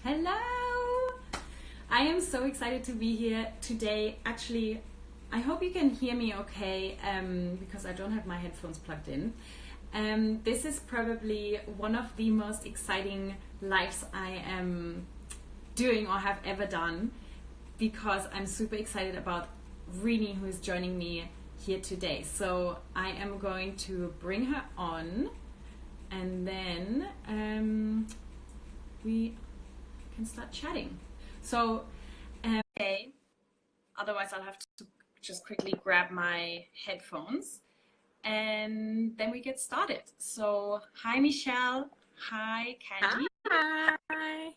Hello! I am so excited to be here today. Actually, I hope you can hear me okay because I don't have my headphones plugged in. This is probably one of the most exciting lives I am doing or have ever done because I'm super excited about Rini, who is joining me here today. So I am going to bring her on and then we can start chatting. So, okay. Otherwise, I'll have to just quickly grab my headphones and then we get started. So, hi, Michelle. Hi, Candy. Hi.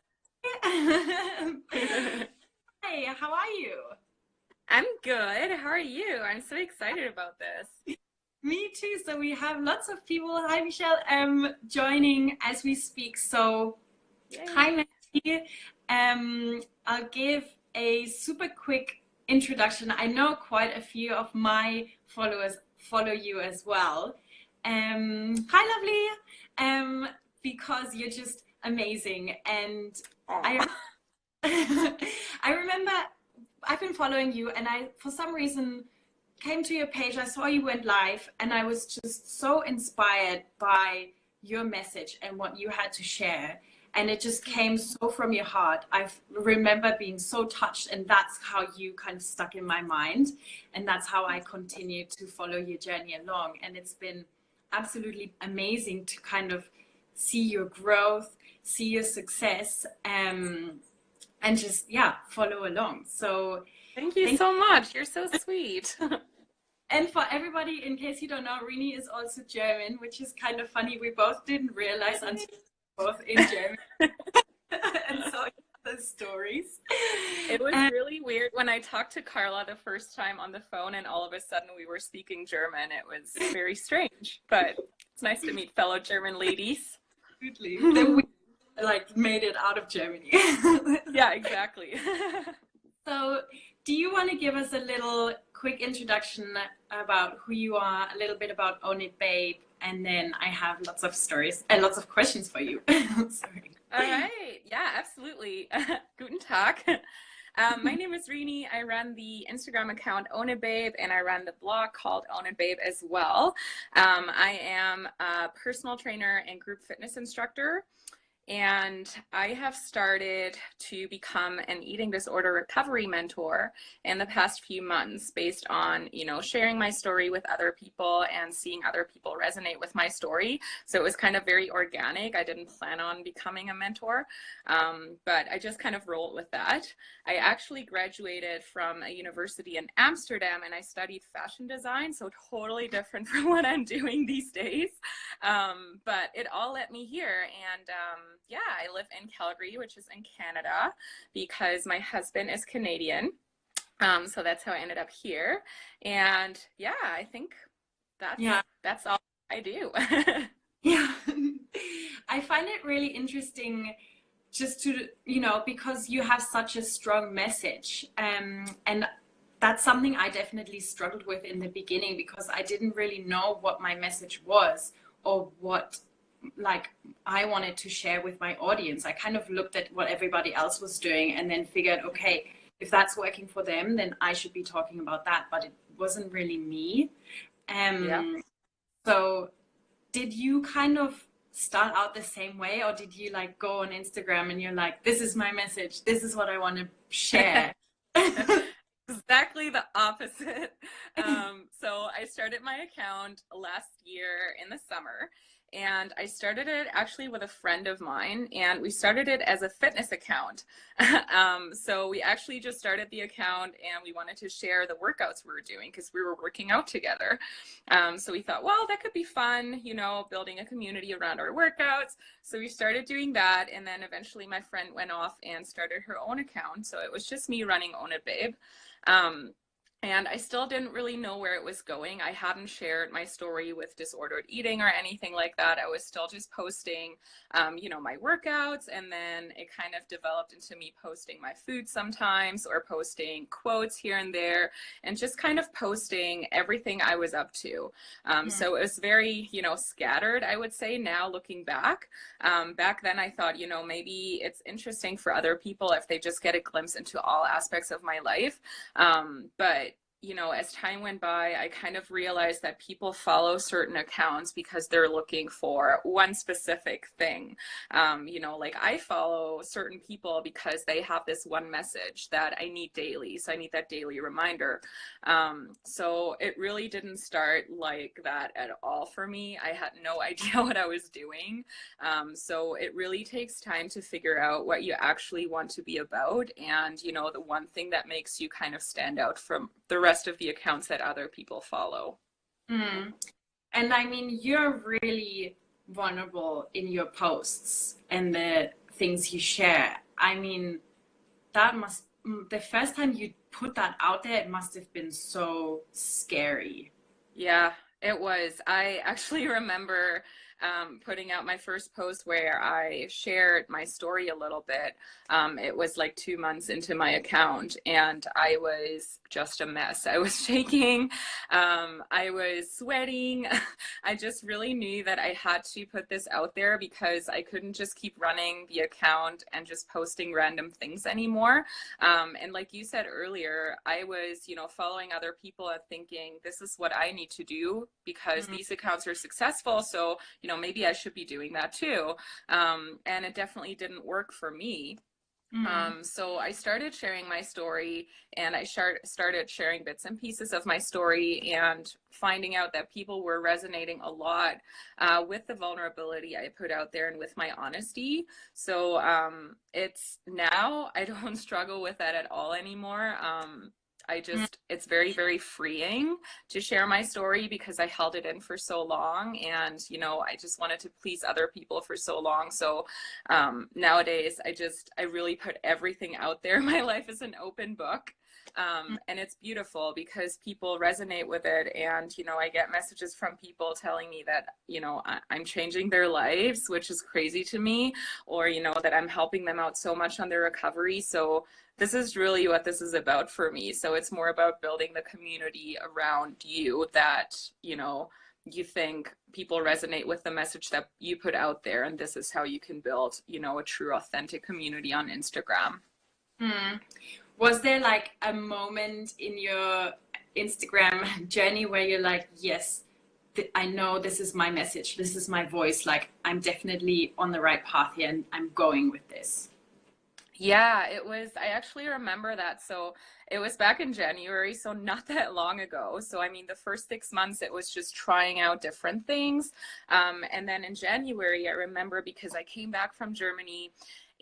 Hi, how are you? I'm good. How are you? I'm so excited about this. Me too. So we have lots of people. Hi, Michelle. Joining as we speak. So, Yay. hi, Maggie. I'll give a super quick introduction. I know quite a few of my followers follow you as well. Hi, lovely. Because you're just amazing, and I I remember I've been following you, and I for some reason came to your page. I saw you went live, and I was just so inspired by your message and what you had to share. And it just came so from your heart. I remember being so touched, and that's how you kind of stuck in my mind. And that's how I continued to follow your journey along. And it's been absolutely amazing to kind of see your growth, see your success, and just, yeah, follow along. So thank you so much. You're so sweet. And for everybody, in case you don't know, Rini is also German, which is kind of funny. We both didn't realize until both in German and saw the stories. It was really weird when I talked to Carla the first time on the phone and all of a sudden we were speaking German. It was very strange, but it's nice to meet fellow German ladies. Absolutely. Then we made it out of Germany. Yeah, exactly. So do you want to give us a little quick introduction about who you are, a little bit about Own It Babe, and then I have lots of stories and lots of questions for you. Sorry. All right. Yeah, absolutely. Guten Tag. My name is Rini. I run the Instagram account Own It Babe, and I run the blog called Own It Babe as well. I am a personal trainer and group fitness instructor. And I have started to become an eating disorder recovery mentor in the past few months based on, sharing my story with other people and seeing other people resonate with my story. So it was kind of very organic. I didn't plan on becoming a mentor, but I just kind of rolled with that. I actually graduated from a university in Amsterdam and I studied fashion design, so totally different from what I'm doing these days. But it all led me here. And yeah, I live in Calgary, which is in Canada, because my husband is Canadian. So that's how I ended up here. And yeah, I think that's all I do. Yeah. I find it really interesting just to, because you have such a strong message. And that's something I definitely struggled with in the beginning because I didn't really know what my message was or what I wanted to share with my audience. I kind of looked at what everybody else was doing and then figured, okay, if that's working for them, then I should be talking about that. But it wasn't really me. Yeah. So did you kind of start out the same way, or did you go on Instagram and you're like, this is my message, this is what I want to share? Exactly the opposite. So I started my account last year in the summer, and I started it actually with a friend of mine, and we started it as a fitness account. So we actually just started the account and we wanted to share the workouts we were doing because we were working out together. So we thought, well, that could be fun, building a community around our workouts. So we started doing that, and then eventually my friend went off and started her own account. So it was just me running Own It Babe. And I still didn't really know where it was going. I hadn't shared my story with disordered eating or anything like that. I was still just posting, my workouts. And then it kind of developed into me posting my food sometimes, or posting quotes here and there, and just kind of posting everything I was up to. So it was very, scattered, I would say, now looking back. Back then I thought, maybe it's interesting for other people if they just get a glimpse into all aspects of my life. But as time went by, I kind of realized that people follow certain accounts because they're looking for one specific thing. Like I follow certain people because they have this one message that I need daily. So I need that daily reminder. So it really didn't start like that at all for me. I had no idea what I was doing. So it really takes time to figure out what you actually want to be about. And, the one thing that makes you kind of stand out from the rest of the accounts that other people follow. And I mean, you're really vulnerable in your posts and the things you share. I mean, the first time you put that out there, it must have been so scary. Yeah, it was. I actually remember putting out my first post where I shared my story a little bit. It was like 2 months into my account, and I was just a mess. I was shaking. I was sweating. I just really knew that I had to put this out there because I couldn't just keep running the account and just posting random things anymore. And like you said earlier, I was, following other people and thinking, this is what I need to do because these accounts are successful. So, maybe I should be doing that too. And it definitely didn't work for me. So I started sharing my story, and I started sharing bits and pieces of my story, and finding out that people were resonating a lot with the vulnerability I put out there and with my honesty. So it's now I don't struggle with that at all anymore. It's very, very freeing to share my story because I held it in for so long, and, I just wanted to please other people for so long. So nowadays, I really put everything out there. My life is an open book. And it's beautiful because people resonate with it. And, I get messages from people telling me that, I'm changing their lives, which is crazy to me, or, that I'm helping them out so much on their recovery. So this is really what this is about for me. So it's more about building the community around you that, you think people resonate with the message that you put out there. And this is how you can build, a true, authentic community on Instagram. Was there like a moment in your Instagram journey where you're like, yes, I know this is my message, this is my voice, like I'm definitely on the right path here and I'm going with this? Yeah, I actually remember that. So it was back in January, so not that long ago. So, I mean, the first 6 months, it was just trying out different things. And then in January, I remember because I came back from Germany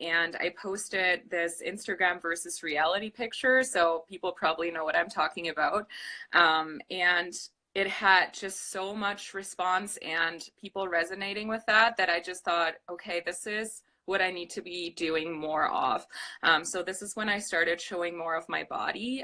and I posted this Instagram versus reality picture. So people probably know what I'm talking about. And it had just so much response and people resonating with that I just thought, okay, this is what I need to be doing more of. So this is when I started showing more of my body.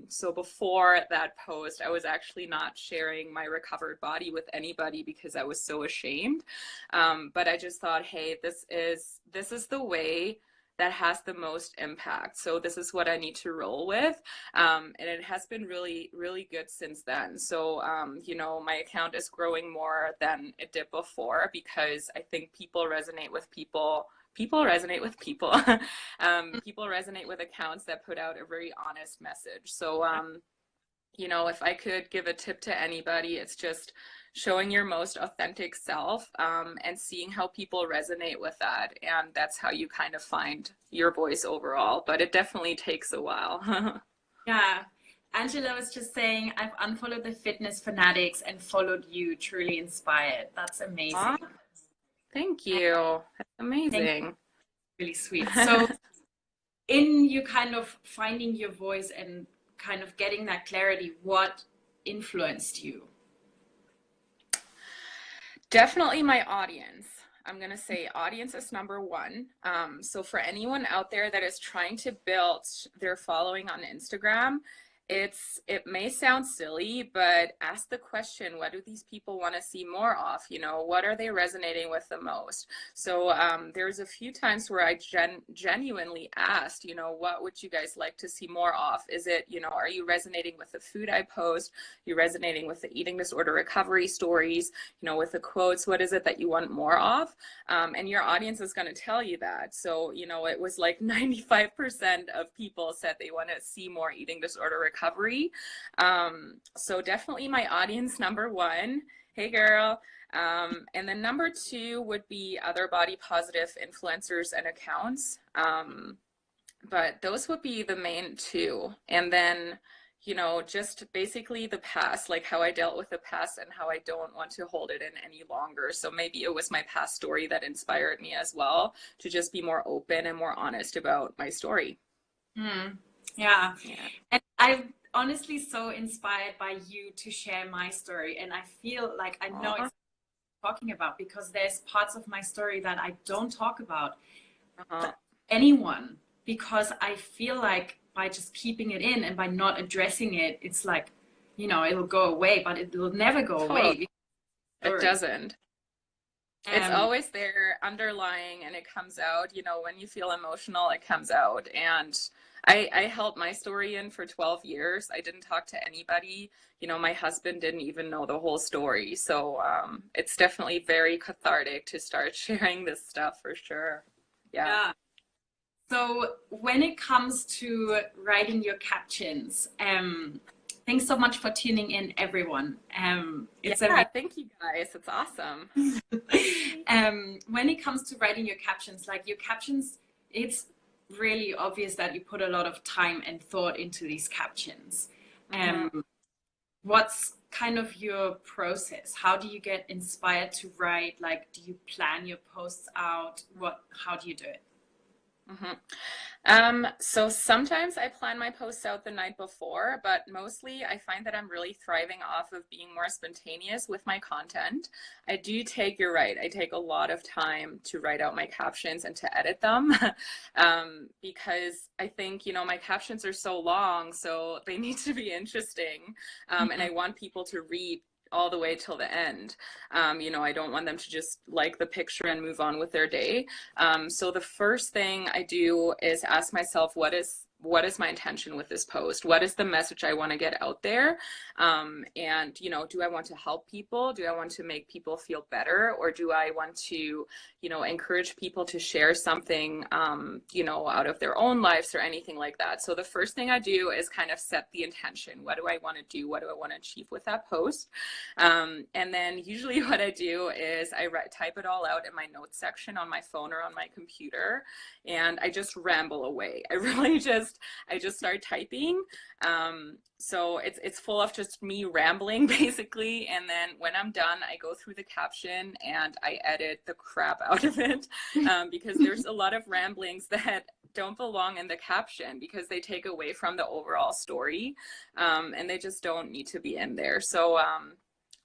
So before that post, I was actually not sharing my recovered body with anybody because I was so ashamed. But I just thought, hey, this is the way that has the most impact. So this is what I need to roll with. And it has been really, really good since then. So, my account is growing more than it did before because I think people resonate with people. People resonate with people. People resonate with accounts that put out a very honest message. So, if I could give a tip to anybody, it's just showing your most authentic self and seeing how people resonate with that. And that's how you kind of find your voice overall. But it definitely takes a while. Yeah. Angela was just saying, I've unfollowed the fitness fanatics and followed you, truly inspired. That's amazing. Thank you. That's amazing. Thank you. Really sweet. So in you kind of finding your voice and kind of getting that clarity, what influenced you? Definitely my audience. I'm going to say audience is number one. So for anyone out there that is trying to build their following on Instagram, it may sound silly, but ask the question, what do these people want to see more of? You know, what are they resonating with the most? So there's a few times where I genuinely asked, you know, what would you guys like to see more of? Is it, you know, are you resonating with the food I post? Are you resonating with the eating disorder recovery stories? You know, with the quotes, what is it that you want more of? And your audience is going to tell you that. So, you know, it was like 95% of people said they want to see more eating disorder recovery. So definitely my audience number one. Hey girl. And then number two would be other body positive influencers and accounts. But those would be the main two. And then, you know, just basically the past, like how I dealt with the past and how I don't want to hold it in any longer. So maybe it was my past story that inspired me as well to just be more open and more honest about my story. Yeah. And I'm honestly so inspired by you to share my story. And I feel like I know exactly what you're talking about, because there's parts of my story that I don't talk about to anyone, because I feel like by just keeping it in and by not addressing it, it's like, you know, it'll go away, but it will never go away. It doesn't. It's always there underlying, and it comes out, you know, when you feel emotional, it comes out. And I held my story in for 12 years. I didn't talk to anybody. You know, my husband didn't even know the whole story. So it's definitely very cathartic to start sharing this stuff for sure. Yeah. So when it comes to writing your captions, thanks so much for tuning in, everyone. Thank you guys. It's awesome. When it comes to writing your captions, like your captions, it's really obvious that you put a lot of time and thought into these captions. What's kind of your process? How do you get inspired to write? Like, do you plan your posts out? How do you do it? So sometimes I plan my posts out the night before, but mostly I find that I'm really thriving off of being more spontaneous with my content. I do take, you're right, I take a lot of time to write out my captions and to edit them, because I think, you know, my captions are so long, so they need to be interesting, and I want people to read all the way till the end. You know, I don't want them to just like the picture and move on with their day. So the first thing I do is ask myself, what is my intention with this post? What is the message I want to get out there? And, you know, do I want to help people? Do I want to make people feel better? Or do I want to, you know, encourage people to share something, you know, out of their own lives or anything like that? So the first thing I do is kind of set the intention. What do I want to do? What do I want to achieve with that post? And then usually what I do is I type it all out in my notes section on my phone or on my computer, and I just ramble away. I just start typing. So it's full of just me rambling basically. And then when I'm done, I go through the caption and I edit the crap out of it, because there's a lot of ramblings that don't belong in the caption because they take away from the overall story, and they just don't need to be in there. So,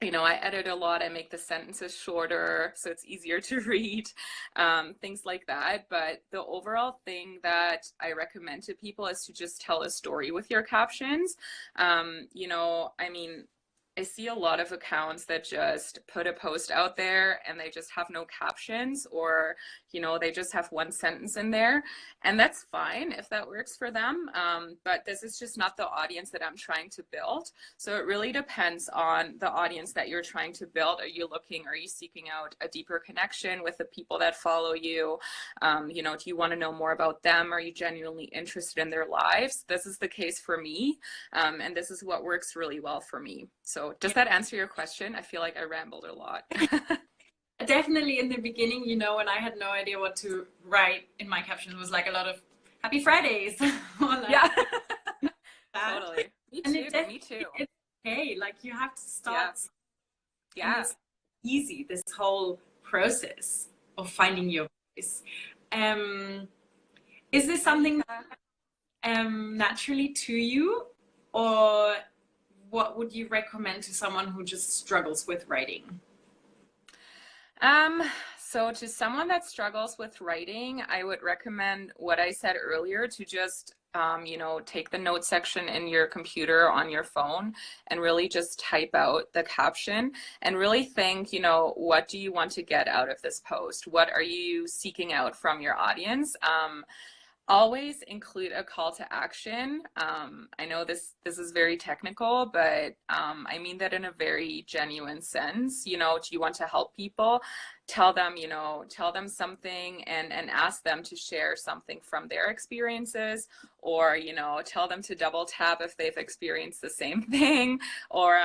you know, I edit a lot. I make the sentences shorter so it's easier to read, things like that. But the overall thing that I recommend to people is to just tell a story with your captions. You know, I mean, I see a lot of accounts that just put a post out there and they just have no captions, or, you know, they just have one sentence in there, and that's fine if that works for them. But this is just not the audience that I'm trying to build. So it really depends on the audience that you're trying to build. Are you seeking out a deeper connection with the people that follow you? You know, do you want to know more about them? Are you genuinely interested in their lives? This is the case for me. And this is what works really well for me. So does that answer your question? I feel like I rambled a lot. Definitely in the beginning, you know, when I had no idea what to write in my captions, was like a lot of happy Fridays. Like, yeah, totally. Me too. It's okay. Like, you have to start. Yeah. It's easy, this whole process of finding your voice. Is this something naturally to you, or what would you recommend to someone who just struggles with writing? So to someone that struggles with writing, I would recommend what I said earlier, to just take the note section in your computer on your phone and really just type out the caption and really think, what do you want to get out of this post? What are you seeking out from your audience? Always include a call to action. I know this is very technical, but I mean that in a very genuine sense. Do you want to help people? Tell them something and ask them to share something from their experiences, or, tell them to double tap if they've experienced the same thing, or,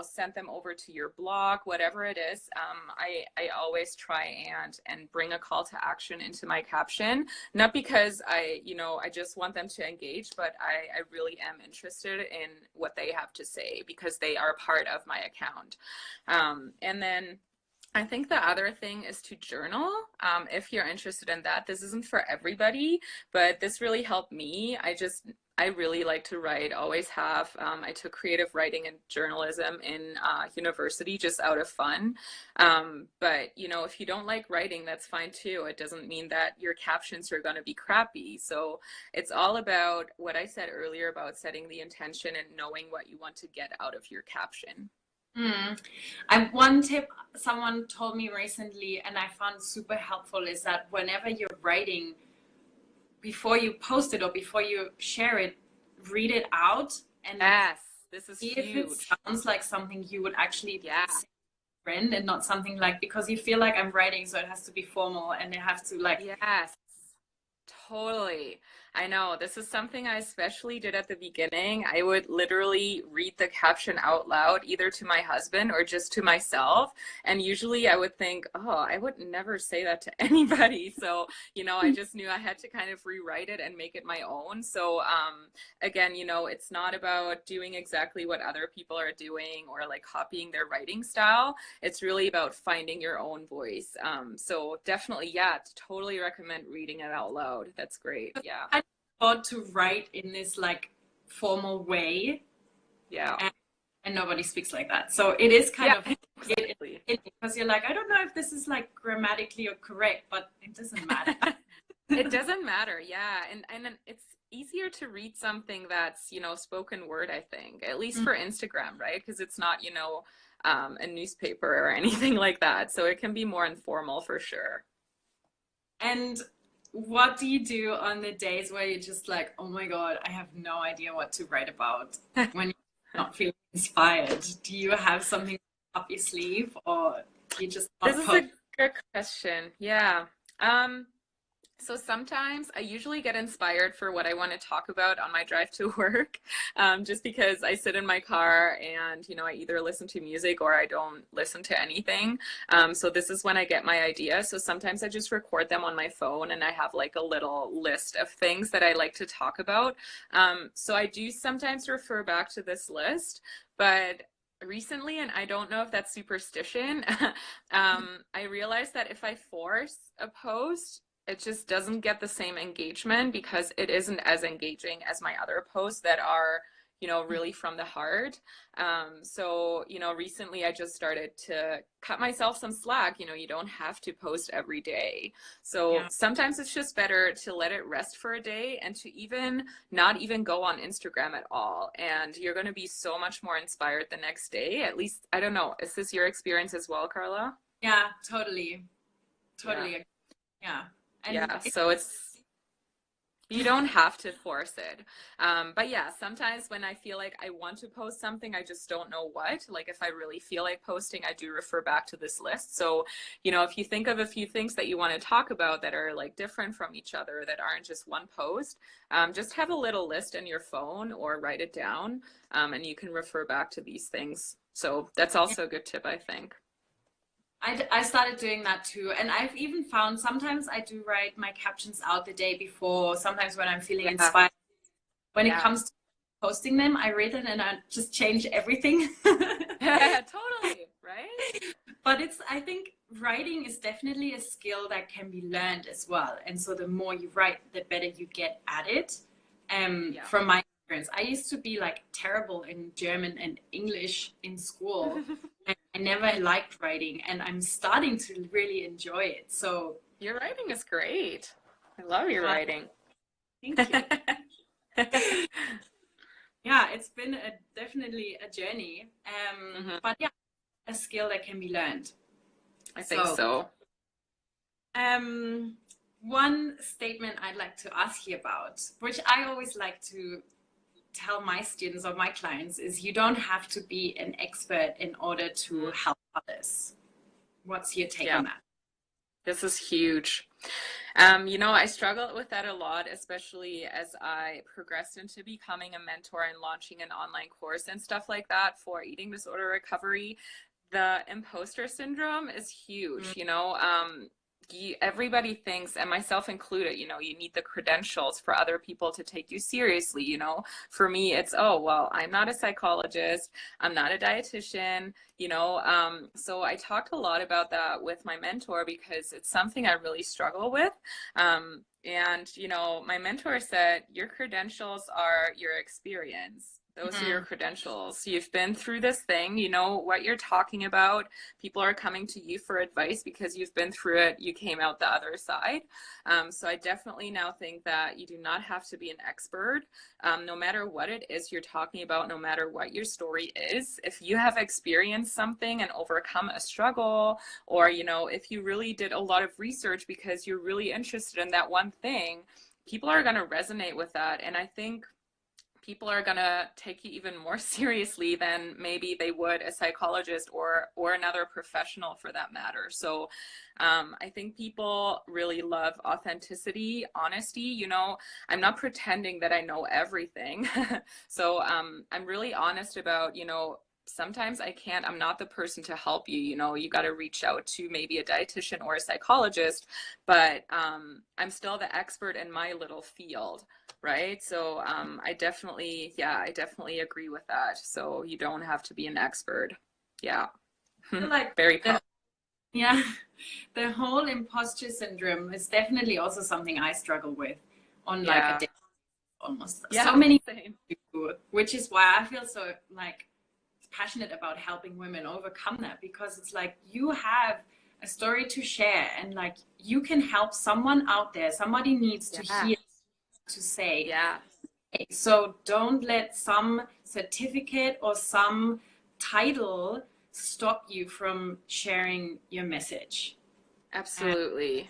send them over to your blog, whatever it is. I always try and bring a call to action into my caption, not because I just want them to engage, but I really am interested in what they have to say because they are part of my account. And then I think the other thing is to journal. If you're interested in that, this isn't for everybody, but this really helped me. I really like to write, always have. I took creative writing and journalism in university just out of fun. But, if you don't like writing, that's fine too. It doesn't mean that your captions are going to be crappy. So it's all about what I said earlier about setting the intention and knowing what you want to get out of your caption. One tip someone told me recently, and I found super helpful, is that whenever you're writing, before you post it or before you share it, read it out and yes, this is see huge. if it sounds like something you would actually say Yeah. to a friend, and not something like, because you feel like I'm writing, so it has to be formal and it has to Yes, totally. I know this is something I especially did at the beginning. I would literally read the caption out loud, either to my husband or just to myself. And usually I would think, oh, I would never say that to anybody. So, I just knew I had to kind of rewrite it and make it my own. So, again, it's not about doing exactly what other people are doing or like copying their writing style. It's really about finding your own voice. So definitely, yeah, totally recommend reading it out loud. That's great. Yeah. I thought to write in this formal way. Yeah. And nobody speaks like that. So it is kind of exactly. Because you're like, I don't know if this is grammatically or correct, but it doesn't matter. It doesn't matter. Yeah. And it's easier to read something that's, spoken word, I think, at least for Instagram, right? Because it's not, a newspaper or anything like that. So it can be more informal for sure. And what do you do on the days where you're just like, oh my God, I have no idea what to write about, when you're not feeling inspired? Do you have something up your sleeve, or do you just not This is a good question. Yeah. So sometimes I usually get inspired for what I want to talk about on my drive to work, just because I sit in my car and, I either listen to music or I don't listen to anything. So this is when I get my ideas. So sometimes I just record them on my phone and I have a little list of things that I like to talk about. So I do sometimes refer back to this list, but recently, and I don't know if that's superstition, I realized that if I force a post, it just doesn't get the same engagement because it isn't as engaging as my other posts that are, really from the heart. So, recently I just started to cut myself some slack. You don't have to post every day. So sometimes it's just better to let it rest for a day and to not even go on Instagram at all. And you're going to be so much more inspired the next day. At least, I don't know. Is this your experience as well, Carla? Yeah, totally. Yeah. And so you don't have to force it. But yeah, sometimes when I feel like I want to post something, I just don't know what. If I really feel like posting, I do refer back to this list. So, if you think of a few things that you want to talk about that are different from each other, that aren't just one post, just have a little list in your phone or write it down, and you can refer back to these things. So that's also a good tip, I think. I started doing that too. And I've even found sometimes I do write my captions out the day before, sometimes when I'm feeling inspired. When it comes to posting them, I read it and I just change everything. Totally, right? But I think writing is definitely a skill that can be learned as well. And so the more you write, the better you get at it. From my experience. I used to be like terrible in German and English in school. And I never liked writing, and I'm starting to really enjoy it. So your writing is great. I love your writing. thank you. Yeah, it's been definitely a journey. But yeah, a skill that can be learned. I think so. One statement I'd like to ask you about, which I always like to tell my students or my clients, is you don't have to be an expert in order to help others. What's your take on that? This is huge. You know, I struggled with that a lot, especially as I progressed into becoming a mentor and launching an online course and stuff like that for eating disorder recovery. The imposter syndrome is huge, you know. Everybody thinks, and myself included, you know, you need the credentials for other people to take you seriously. You know, for me, it's, oh, well, I'm not a psychologist, I'm not a dietitian, you know. So I talked a lot about that with my mentor because it's something I really struggle with. And, you know, my mentor said, your credentials are your experience. Those are your credentials. You've been through this thing, you know what you're talking about. People are coming to you for advice because you've been through it. You came out the other side. So I definitely now think that you do not have to be an expert. No matter what it is you're talking about, no matter what your story is, if you have experienced something and overcome a struggle, or, you know, if you really did a lot of research because you're really interested in that one thing, people are going to resonate with that. And I think people are going to take you even more seriously than maybe they would a psychologist or another professional for that matter. So I think people really love authenticity, honesty. You know, I'm not pretending that I know everything. So I'm really honest about, you know, sometimes I'm not the person to help you. You know, you got to reach out to maybe a dietitian or a psychologist, but I'm still the expert in my little field. Right. So I definitely agree with that. So you don't have to be an expert. Yeah. I feel like very powerful. The whole imposter syndrome is definitely also something I struggle with on like a day, almost. So many people, which is why I feel so like passionate about helping women overcome that, because it's like you have a story to share and like you can help someone out there. Somebody needs to hear, to say. So don't let some certificate or some title stop you from sharing your message. Absolutely.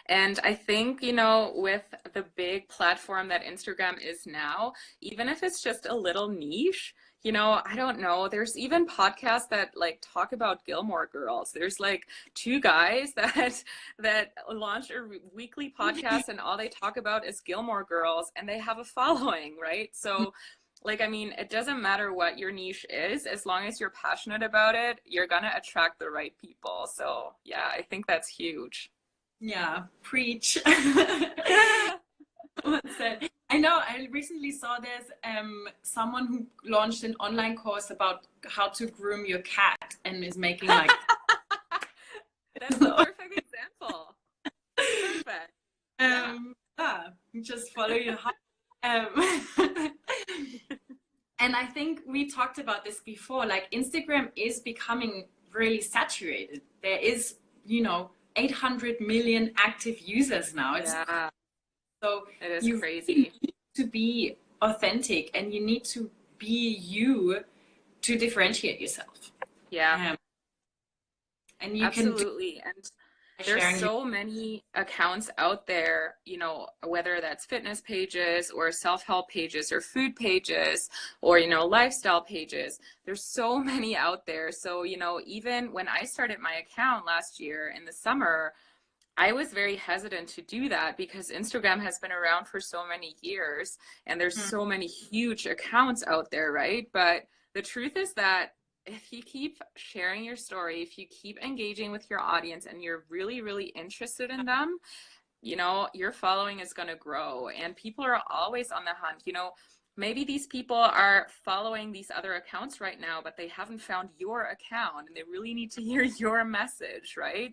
And I think, you know, with the big platform that Instagram is now, even if it's just a little niche, you know, I don't know, there's even podcasts that like talk about Gilmore Girls. There's like two guys that launch a weekly podcast and all they talk about is Gilmore Girls, and they have a following, right? So like, I mean, it doesn't matter what your niche is, as long as you're passionate about it, you're gonna attract the right people. So yeah, I think that's huge. Yeah, preach. I know, I recently saw there's someone who launched an online course about how to groom your cat and is making like that's the perfect example. Perfect. Just follow your heart. And I think we talked about this before, like Instagram is becoming really saturated. There is, you know, 800 million active users now. It's so it is crazy. Need to be authentic and you need to be you to differentiate yourself. And you absolutely. And there's so many accounts out there, you know, whether that's fitness pages or self-help pages or food pages or, you know, lifestyle pages. There's so many out there. So, you know, even when I started my account last year in the summer, I was very hesitant to do that because Instagram has been around for so many years and there's so many huge accounts out there, right? But the truth is that if you keep sharing your story, if you keep engaging with your audience and you're really, really interested in them, you know, your following is going to grow and people are always on the hunt. You know, maybe these people are following these other accounts right now, but they haven't found your account and they really need to hear your message, right?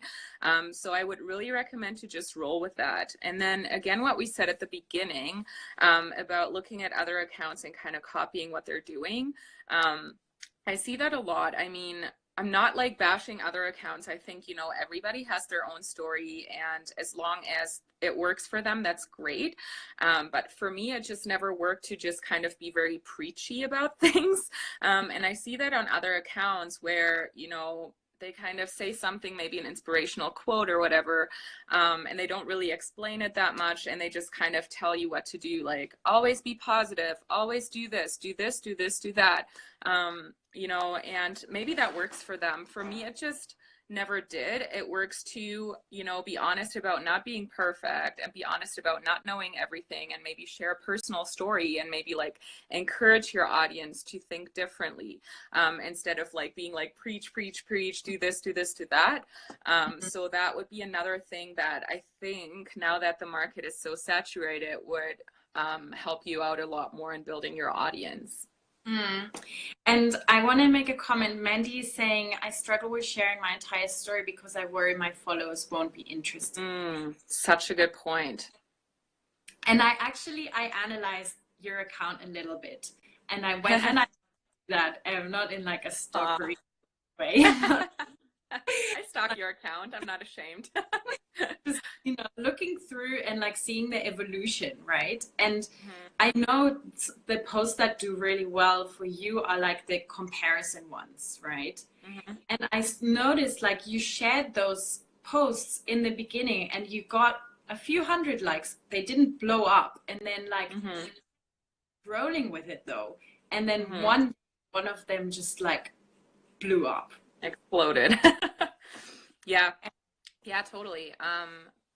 So I would really recommend to just roll with that. And then again, what we said at the beginning about looking at other accounts and kind of copying what they're doing. I see that a lot. I mean, I'm not like bashing other accounts. I think, you know, everybody has their own story, and as long as it works for them, that's great. But for me, it just never worked to just kind of be very preachy about things. And I see that on other accounts where, you know, they kind of say something, maybe an inspirational quote or whatever, and they don't really explain it that much, and they just kind of tell you what to do, like always be positive, always do this, do this, do this, do that. You know, and maybe that works for them. For me, it just never did. It works to, you know, be honest about not being perfect and be honest about not knowing everything, and maybe share a personal story and maybe like encourage your audience to think differently, instead of like being like preach, preach, preach, do this, do this, do that. So that would be another thing that I think, now that the market is so saturated, would help you out a lot more in building your audience. And I want to make a comment. Mandy is saying, I struggle with sharing my entire story because I worry my followers won't be interested. Such a good point. And I analyzed your account a little bit, and I went and I did that, not in like a stalkery way. I stalk your account. I'm not ashamed. Just, you know, looking through and like seeing the evolution, right? And I know the posts that do really well for you are like the comparison ones, right? And I noticed like you shared those posts in the beginning and you got a few hundred likes. They didn't blow up, and then like rolling with it though, and then one of them just like blew up, exploded. Yeah, totally.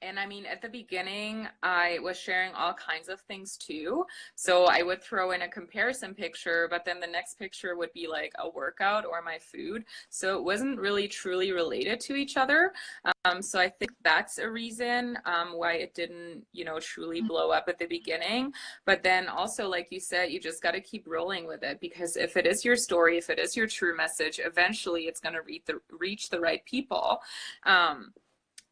And I mean, at the beginning, I was sharing all kinds of things too. So I would throw in a comparison picture, but then the next picture would be like a workout or my food. So it wasn't really truly related to each other. So I think that's a reason why it didn't, you know, truly blow up at the beginning. But then also, like you said, you just got to keep rolling with it, because if it is your story, if it is your true message, eventually it's going to reach the right people.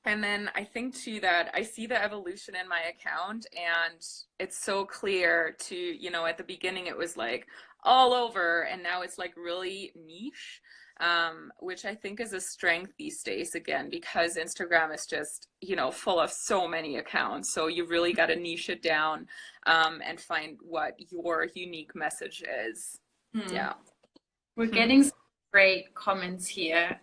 And then I think too that I see the evolution in my account, and it's so clear to, you know, at the beginning it was like all over, and now it's like really niche, which I think is a strength these days, again, because Instagram is just, you know, full of so many accounts. So you really got to niche it down, and find what your unique message is. Yeah. We're getting some great comments here.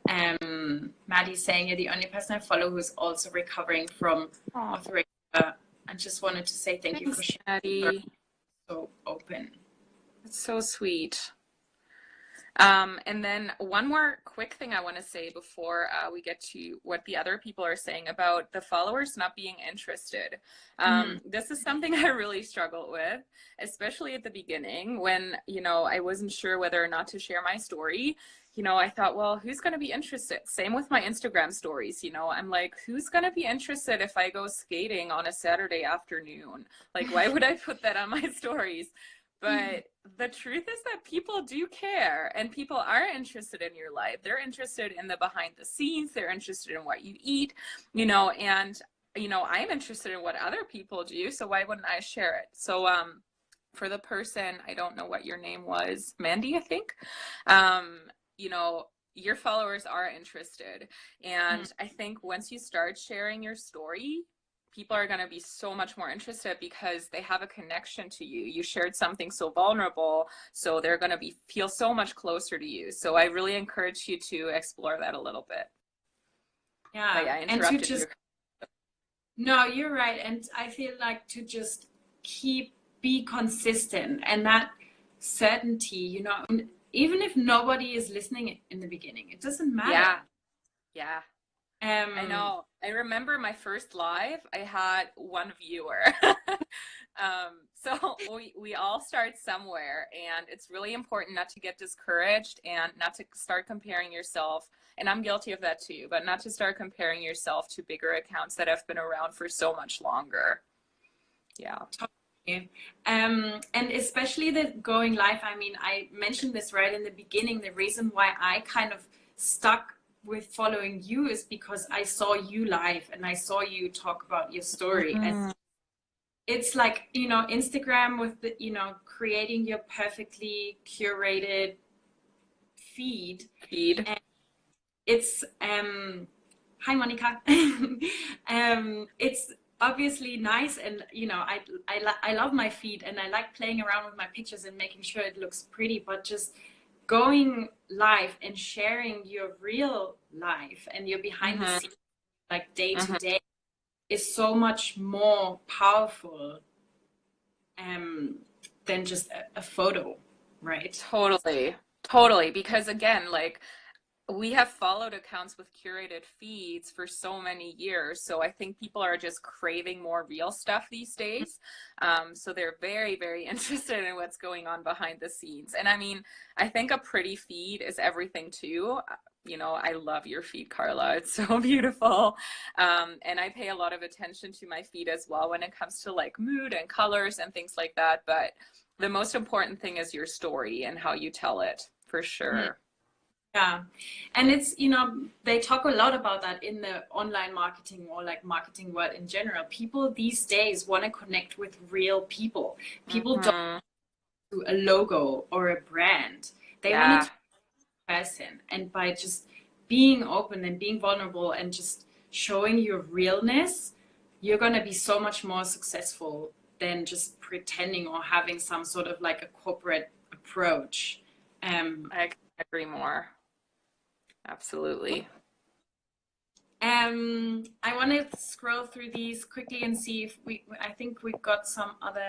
Maddie's saying, you're the only person I follow who's also recovering from arthritis. I just wanted to say thank you for sharing. Maddie. So open. It's so sweet. And then one more quick thing I want to say before we get to what the other people are saying about the followers not being interested. This is something I really struggled with, especially at the beginning when, you know, I wasn't sure whether or not to share my story. You know, I thought, well, who's going to be interested? Same with my Instagram stories. You know, I'm like, who's going to be interested if I go skating on a Saturday afternoon? Like, why would I put that on my stories? But the truth is that people do care, and people are interested in your life. They're interested in the behind the scenes. They're interested in what you eat, you know, and, you know, I'm interested in what other people do. So why wouldn't I share it? So, for the person, I don't know what your name was, Mandy, I think, you know, your followers are interested. And I think once you start sharing your story, people are going to be so much more interested because they have a connection to you. You shared something so vulnerable, so they're going to feel so much closer to you. So I really encourage you to explore that a little bit. Yeah, yeah, I interrupted and to just, no, you're right. And I feel like to just be consistent, and that certainty, you know, even if nobody is listening in the beginning, it doesn't matter. Yeah. I know. I remember my first live, I had one viewer. So we all start somewhere, and it's really important not to get discouraged and not to start comparing yourself. And I'm guilty of that too, but not to start comparing yourself to bigger accounts that have been around for so much longer. Yeah. And especially the going live. I mean, I mentioned this right in the beginning. The reason why I kind of stuck with following you is because I saw you live and I saw you talk about your story. And it's like, you know, Instagram with the, you know, creating your perfectly curated feed. And it's, hi, Monica. It's obviously nice, and you know, I love my feed and I like playing around with my pictures and making sure it looks pretty, but just going live and sharing your real life and your behind the scenes, like day to day, is so much more powerful than just a photo, right? Totally, because again, like, we have followed accounts with curated feeds for so many years. So I think people are just craving more real stuff these days. So they're very, very interested in what's going on behind the scenes. And I mean, I think a pretty feed is everything too. You know, I love your feed, Carla. It's so beautiful. And I pay a lot of attention to my feed as well when it comes to like mood and colors and things like that. But the most important thing is your story and how you tell it, for sure. Yeah. And it's, you know, they talk a lot about that in the online marketing or like marketing world in general. People these days want to connect with real people. People don't do a logo or a brand. They want to person. And by just being open and being vulnerable and just showing your realness, you're going to be so much more successful than just pretending or having some sort of like a corporate approach. I agree more. Absolutely. I want to scroll through these quickly and see if I think we've got some other.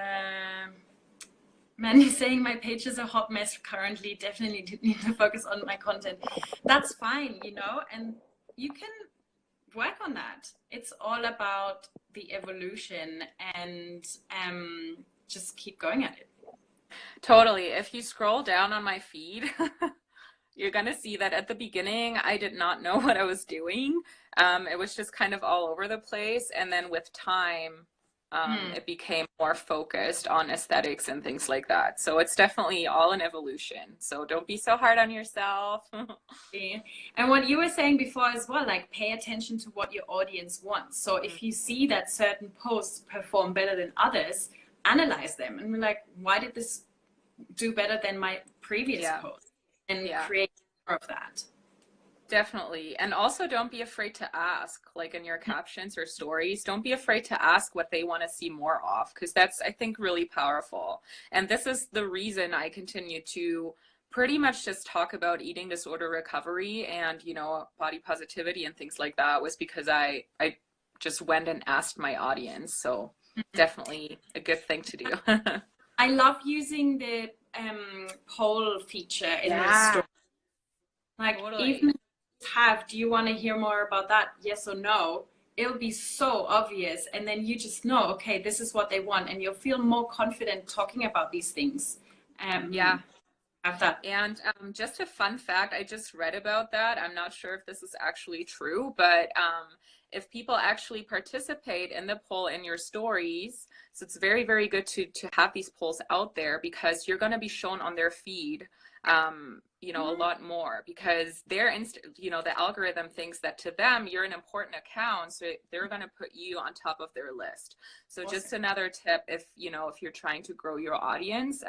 Mandy saying my page is a hot mess currently. Definitely need to focus on my content. That's fine, you know, and you can work on that. It's all about the evolution and just keep going at it. Totally. If you scroll down on my feed, you're going to see that at the beginning, I did not know what I was doing. It was just kind of all over the place. And then with time, it became more focused on aesthetics and things like that. So it's definitely all an evolution. So don't be so hard on yourself. And what you were saying before as well, like pay attention to what your audience wants. So if you see that certain posts perform better than others, analyze them and be like, why did this do better than my previous post? And create more of that. Definitely. And also don't be afraid to ask, like in your captions or stories, don't be afraid to ask what they want to see more of, because that's, I think, really powerful. And this is the reason I continue to pretty much just talk about eating disorder recovery and, you know, body positivity and things like that, was because I just went and asked my audience. So definitely a good thing to do. I love using the poll feature in the story. Like, even do you want to hear more about that? Yes or no? It'll be so obvious. And then you just know, okay, this is what they want. And you'll feel more confident talking about these things. Have that. And just a fun fact, I just read about that. I'm not sure if this is actually true, but if people actually participate in the poll in your stories, so it's very, very good to have these polls out there, because you're going to be shown on their feed, you know, a lot more, because you know, the algorithm thinks that to them you're an important account, so they're going to put you on top of their list. So just another tip, if you know, if you're trying to grow your audience,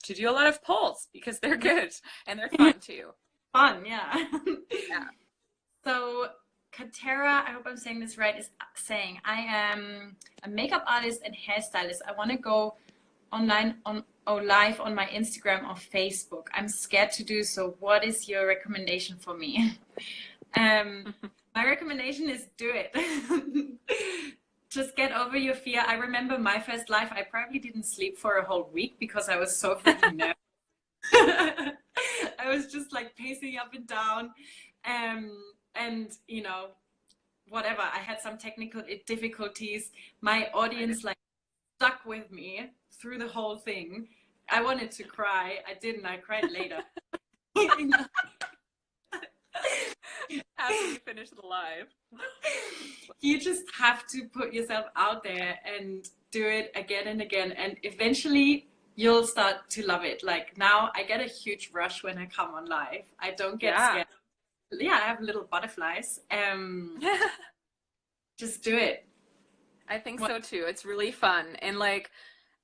to do a lot of polls, because they're good and they're fun too. Fun, yeah. So Katera, I hope I'm saying this right, is saying, I am a makeup artist and hairstylist. I want to go online live on my Instagram or Facebook. I'm scared to do so. What is your recommendation for me? My recommendation is do it. Just get over your fear. I remember my first live, I probably didn't sleep for a whole week because I was so freaking nervous. I was just like pacing up and down. And you know, whatever, I had some technical difficulties. My audience like stuck with me through the whole thing. I wanted to cry. I didn't. I cried later. After you finish the live. You just have to put yourself out there and do it again and again, and eventually you'll start to love it. Like now I get a huge rush when I come on live. I don't get Yeah. scared. Yeah, I have little butterflies. Just do it. I think What? so too. It's really fun. And like,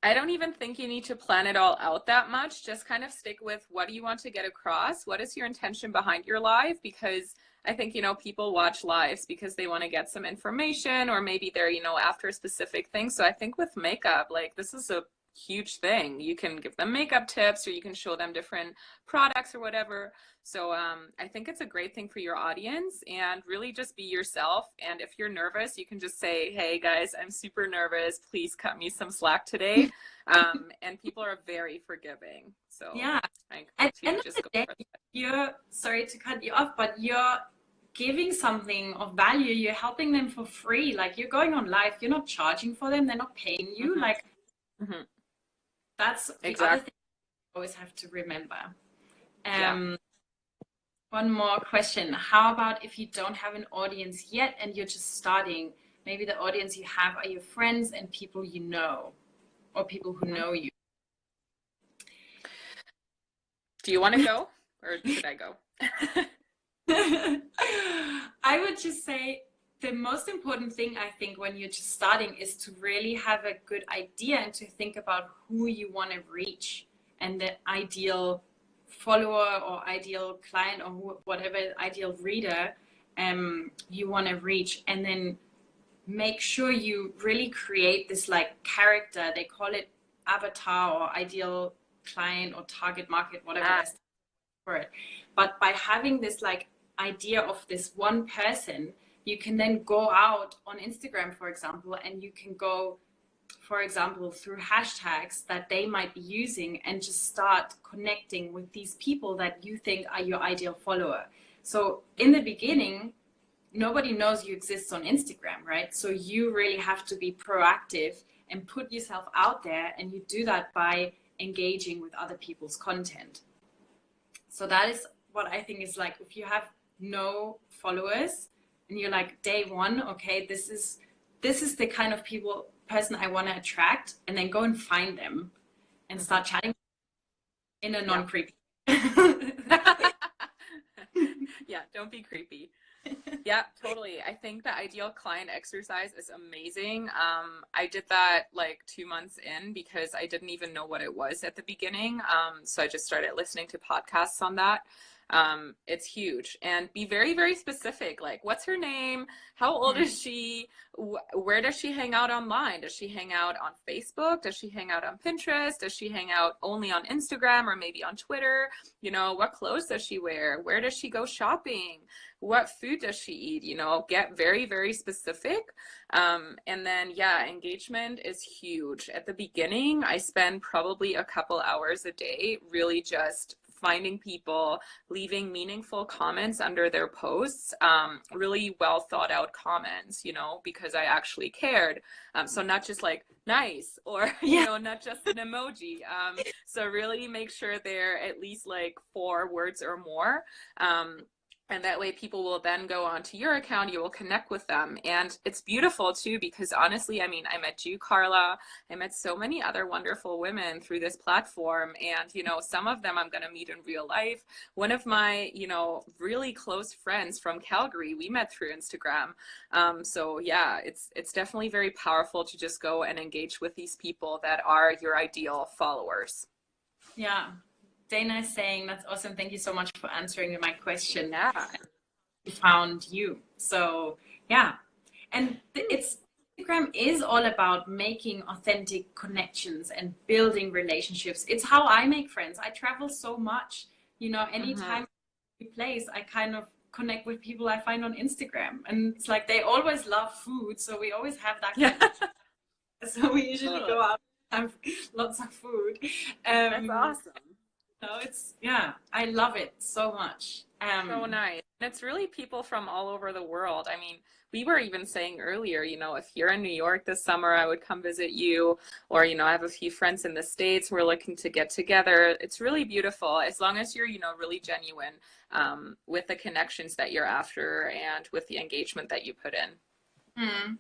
I don't even think you need to plan it all out that much. Just kind of stick with what do you want to get across? What is your intention behind your live? Because I think, people watch lives because they want to get some information, or maybe they're, after a specific thing. So I think with makeup, like this is a huge thing. You can give them makeup tips, or you can show them different products or whatever. So I think it's a great thing for your audience, and really just be yourself. And if you're nervous, you can just say, hey guys, I'm super nervous. Please cut me some slack today. And people are very forgiving. So Yeah. I At encourage the you end to of just the go day, for that. you're sorry to cut you off, but you're giving something of value. You're helping them for free. Like you're going on live. You're not charging for them. They're not paying you. Mm-hmm. Like Mm-hmm. that's the other Exactly. thing you always have to remember. Yeah. One more question. How about if you don't have an audience yet and you're just starting? Maybe the audience you have are your friends and people you know, or people who know you. Do you want to go, or should I go? I would just say the most important thing I think when you're just starting is to really have a good idea and to think about who you want to reach and the ideal follower or ideal client or whatever ideal reader you want to reach, and then make sure you really create this like character. They call it avatar or ideal client or target market, whatever that's for it. But by having this like idea of this one person, you can then go out on Instagram, for example, and you can go, for example, through hashtags that they might be using and just start connecting with these people that you think are your ideal follower. So in the beginning, nobody knows you exist on Instagram, right? So you really have to be proactive and put yourself out there, and you do that by engaging with other people's content. So that is what I think is like, if you have no followers and you're like day one, okay, this is the kind of person I want to attract, and then go and find them and start chatting in a non-creepy. Yeah, don't be creepy. Yeah, totally. I think the ideal client exercise is amazing. I did that like 2 months in because I didn't even know what it was at the beginning. So I just started listening to podcasts on that. It's huge, and be very, very specific. Like, what's her name? How old is she? Where does she hang out online? Does she hang out on Facebook? Does she hang out on Pinterest? Does she hang out only on Instagram or maybe on Twitter? What clothes does she wear? Where does she go shopping? What food does she eat? Get very, very specific. And then, yeah, engagement is huge. At the beginning, I spend probably a couple hours a day really just finding people, leaving meaningful comments under their posts, really well thought out comments, because I actually cared. So not just like nice, or, not just an emoji. So really make sure they're at least like 4 words or more. And that way people will then go onto your account, you will connect with them. And it's beautiful too, because honestly, I mean, I met you, Carla. I met so many other wonderful women through this platform. And, some of them I'm going to meet in real life. One of my, really close friends from Calgary, we met through Instagram. So yeah, it's definitely very powerful to just go and engage with these people that are your ideal followers. Yeah. Dana is saying, that's awesome. Thank you so much for answering my question. Yeah. We found you. So yeah. And Instagram is all about making authentic connections and building relationships. It's how I make friends. I travel so much, anytime place, I kind of connect with people I find on Instagram. And it's like, they always love food. So we always have that kind of, so we usually go out and have lots of food. That's awesome. I love it so much. So nice. And it's really people from all over the world. I mean, we were even saying earlier, if you're in New York this summer, I would come visit you. Or, I have a few friends in the States. We're looking to get together. It's really beautiful as long as you're, really genuine with the connections that you're after and with the engagement that you put in.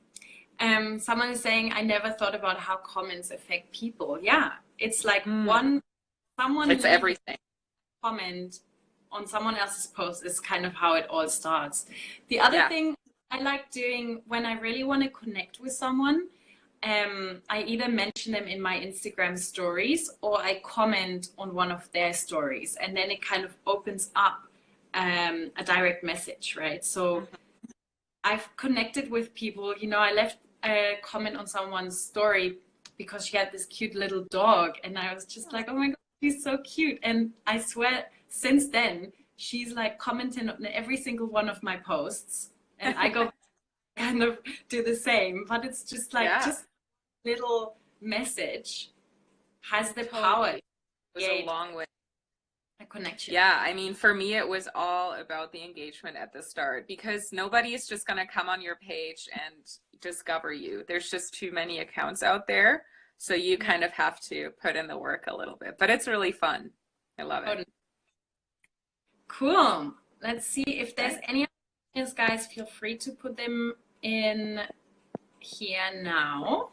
Someone is saying, I never thought about how comments affect people. Yeah, it's like someone It's everything. comment on someone else's post is kind of how it all starts. The other thing I like doing when I really want to connect with someone, I either mention them in my Instagram stories or I comment on one of their stories, and then it kind of opens up a direct message, right? So I've connected with people, you know, I left a comment on someone's story because she had this cute little dog, and I was just like, oh my God, she's so cute. And I swear, since then, she's like commenting on every single one of my posts, and I go kind of do the same. But it's just like, just little message has the power. It was a long way. A connection. Yeah, I mean, for me, it was all about the engagement at the start, because nobody is just going to come on your page and discover you. There's just too many accounts out there. So you kind of have to put in the work a little bit, but it's really fun. I love it. Cool. Let's see if there's any questions, guys. Feel free to put them in here now.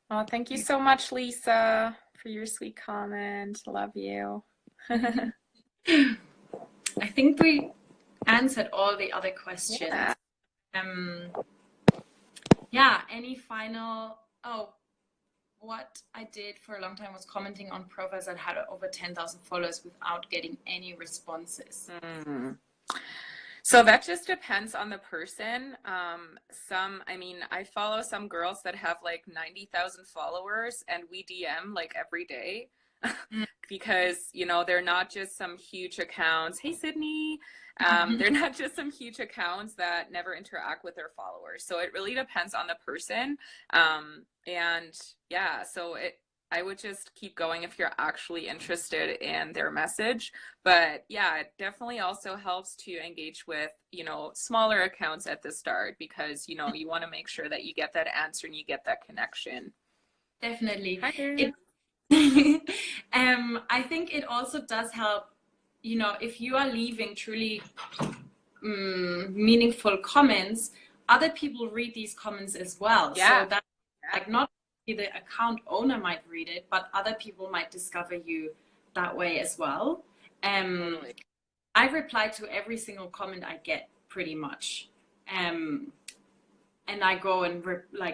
Well, thank you so much, Lisa, for your sweet comment. Love you. I think we answered all the other questions. Yeah, any final, what I did for a long time was commenting on profiles that had over 10,000 followers without getting any responses. So that just depends on the person. I mean, I follow some girls that have like 90,000 followers, and we DM like every day because, you know, they're not just some huge accounts. Hey, Sydney. They're not just some huge accounts that never interact with their followers. So it really depends on the person. And yeah, so I would just keep going if you're actually interested in their message. But yeah, it definitely also helps to engage with, you know, smaller accounts at the start, because, you know, you want to make sure that you get that answer and you get that connection. Definitely. I think it also does help, you know, if you are leaving truly meaningful comments, other people read these comments as well. Yeah. So that like not the account owner might read it, but other people might discover you that way as well. I reply to every single comment I get pretty much. And I go and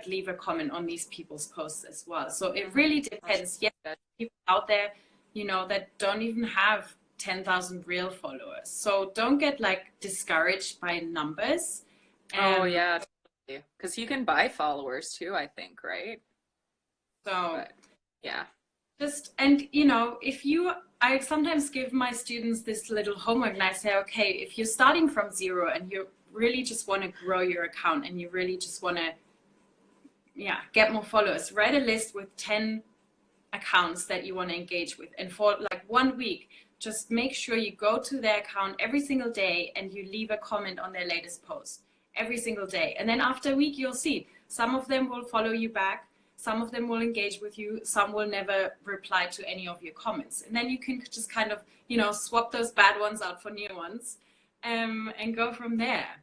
leave a comment on these people's posts as well. So it really depends. Yes, there's people out there, you know, that don't even have 10,000 real followers. So don't get like discouraged by numbers. Oh yeah, because you can buy followers too, I think, right? So yeah, and you know, I sometimes give my students this little homework, and I say, okay, if you're starting from zero and you really just want to grow your account and you really just want to get more followers, write a list with 10 accounts that you want to engage with, and for like 1 week just make sure you go to their account every single day and you leave a comment on their latest post every single day. And then after a week, you'll see some of them will follow you back, some of them will engage with you, some will never reply to any of your comments. And then you can just kind of, you know, swap those bad ones out for new ones, and go from there.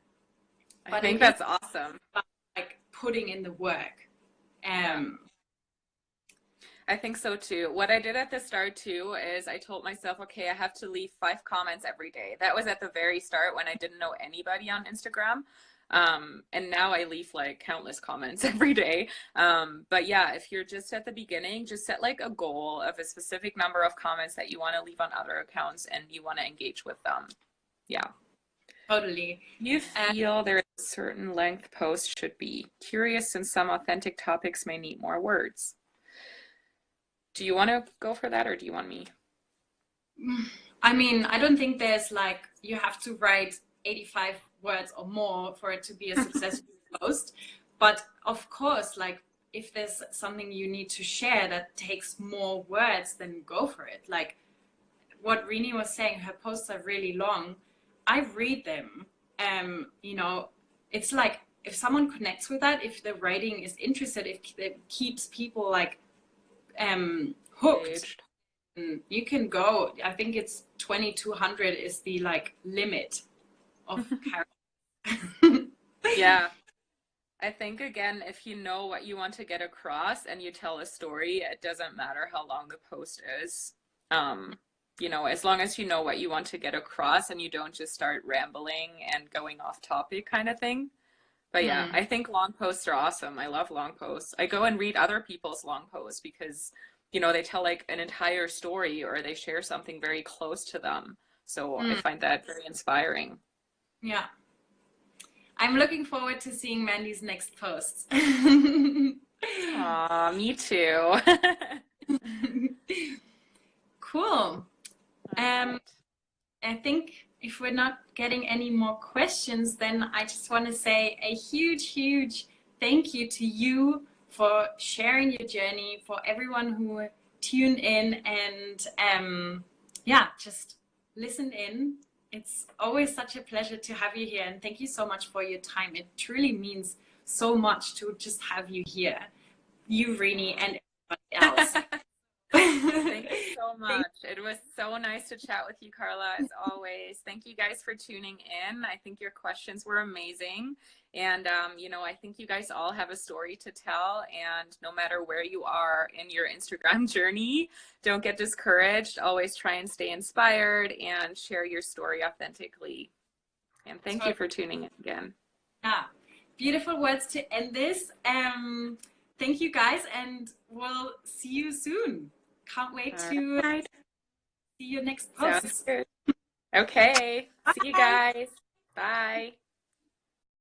I think that's awesome. Like putting in the work. I think so too. What I did at the start too is I told myself, okay, I have to leave 5 comments every day. That was at the very start when I didn't know anybody on Instagram. And now I leave like countless comments every day. But yeah, if you're just at the beginning, just set like a goal of a specific number of comments that you want to leave on other accounts and you want to engage with them. Yeah. Totally. You feel there is a certain length post should be. Curious, since some authentic topics may need more words. Do you want to go for that, or do you want me? I mean, I don't think there's like, you have to write 85 words or more for it to be a successful post. But of course, like if there's something you need to share that takes more words, then go for it. Like what Rini was saying, her posts are really long. I read them. You know, it's like if someone connects with that, if the writing is interested, if it keeps people like hooked, you can go. I think it's 2,200 is the like limit. of characters. Yeah. I think, again, if you know what you want to get across and you tell a story, it doesn't matter how long the post is. You know, as long as you know what you want to get across and you don't just start rambling and going off topic kind of thing. But yeah, I think long posts are awesome. I love long posts. I go and read other people's long posts because, you know, they tell like an entire story or they share something very close to them. So I find that very inspiring. Yeah. I'm looking forward to seeing Mandy's next posts. Aw, me too. Cool. I think if we're not getting any more questions, then I just want to say a huge, huge thank you to you for sharing your journey, for everyone who tuned in and yeah, just listened in. It's always such a pleasure to have you here, and thank you so much for your time. It truly means so much to just have you here, you, Rini, and everybody else. Thank you so much. It was so nice to chat with you, Carla, as always. Thank you guys for tuning in. I think your questions were amazing. And, you know, I think you guys all have a story to tell. And no matter where you are in your Instagram journey, don't get discouraged. Always try and stay inspired and share your story authentically. And thank you for tuning in again. Yeah, beautiful words to end this. Thank you guys, and we'll see you soon. Can't wait to see your next post. Okay. See you guys. Bye.